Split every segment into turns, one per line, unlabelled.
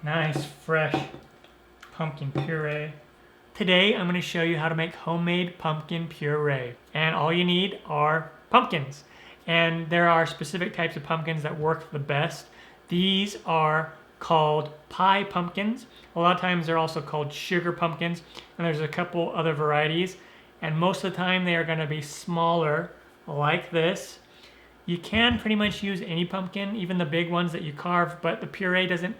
Nice, fresh pumpkin puree. Today I'm going to show you how to make homemade pumpkin puree. And all you need are pumpkins. And there are specific types of pumpkins that work the best. These are called pie pumpkins. A lot of times they're also called sugar pumpkins. And there's a couple other varieties. And most of the time they are going to be smaller like this. You can pretty much use any pumpkin, even the big ones that you carve, but the puree doesn't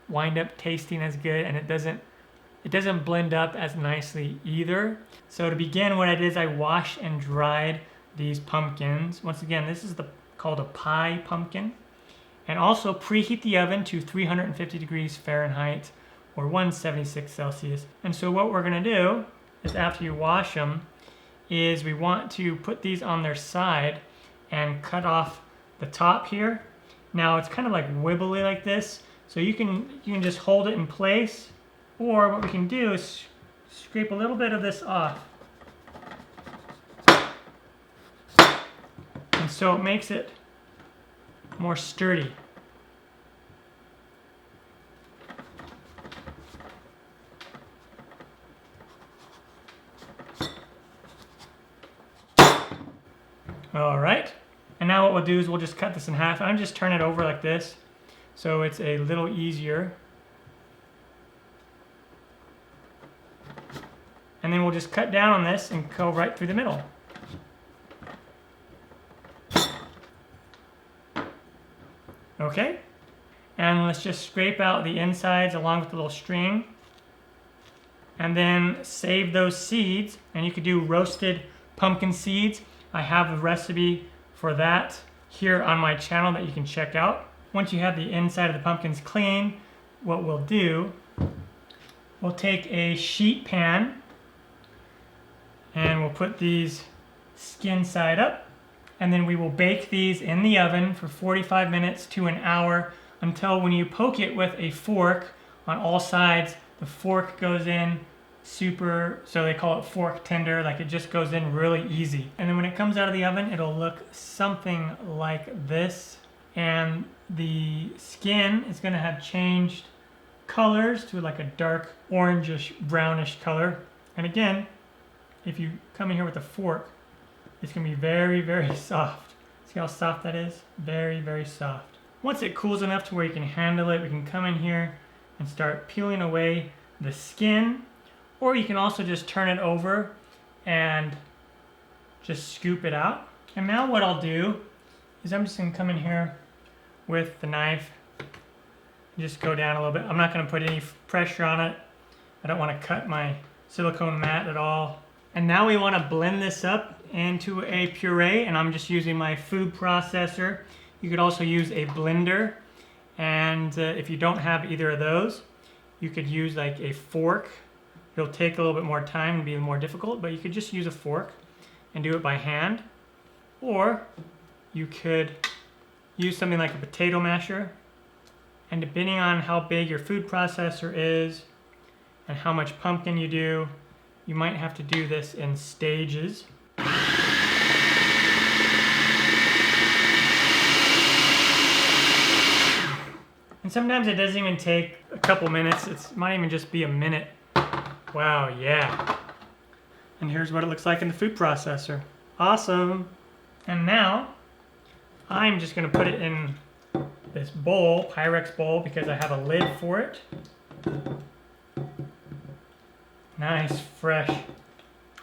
wind up tasting as good, and it doesn't blend up as nicely either. So to begin, what I did is I washed and dried these pumpkins. Once again, this is called a pie pumpkin. And also preheat the oven to 350 degrees Fahrenheit or 176 Celsius. And so what we're gonna do is, after you wash them, is we want to put these on their side and cut off the top here. Now it's kind of like wibbly like this, so you can just hold it in place, or what we can do is scrape a little bit of this off. And so it makes it more sturdy. All right, and now what we'll do is we'll just cut this in half. I'm just turn it over like this, so it's a little easier. And then we'll just cut down on this and go right through the middle. Okay, and let's just scrape out the insides along with the little string. And then save those seeds, and you could do roasted pumpkin seeds. I have a recipe for that here on my channel that you can check out. Once you have the inside of the pumpkins clean, what we'll do, we'll take a sheet pan and we'll put these skin side up, and then we will bake these in the oven for 45 minutes to an hour until when you poke it with a fork on all sides, the fork goes in super, so they call it fork tender, like it just goes in really easy. And then when it comes out of the oven, it'll look something like this. And the skin is going to have changed colors to like a dark orangish brownish color. And again, if you come in here with a fork, it's going to be very, very soft. See how soft that is? Very, very soft. Once it cools enough to where you can handle it, we can come in here and start peeling away the skin. Or you can also just turn it over and just scoop it out. And now what I'll do is I'm just gonna come in here with the knife and just go down a little bit. I'm not gonna put any pressure on it. I don't wanna cut my silicone mat at all. And now we wanna blend this up into a puree, and I'm just using my food processor. You could also use a blender. And if you don't have either of those, you could use like a fork. It'll take a little bit more time and be more difficult, but you could just use a fork and do it by hand. Or you could use something like a potato masher. And depending on how big your food processor is and how much pumpkin you do, you might have to do this in stages. And sometimes it doesn't even take a couple minutes. It might even just be a minute. Wow, yeah. And here's what it looks like in the food processor. Awesome. And now, I'm just gonna put it in this bowl, Pyrex bowl, because I have a lid for it. Nice, fresh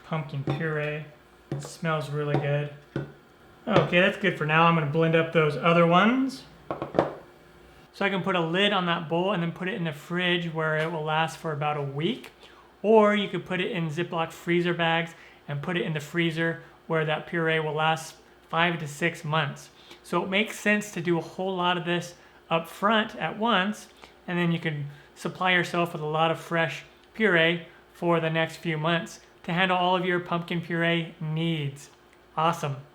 pumpkin puree. It smells really good. Okay, that's good for now. I'm gonna blend up those other ones. So I can put a lid on that bowl and then put it in the fridge where it will last for about a week. Or you could put it in Ziploc freezer bags and put it in the freezer where that puree will last 5 to 6 months. So it makes sense to do a whole lot of this up front at once, and then you can supply yourself with a lot of fresh puree for the next few months to handle all of your pumpkin puree needs. Awesome.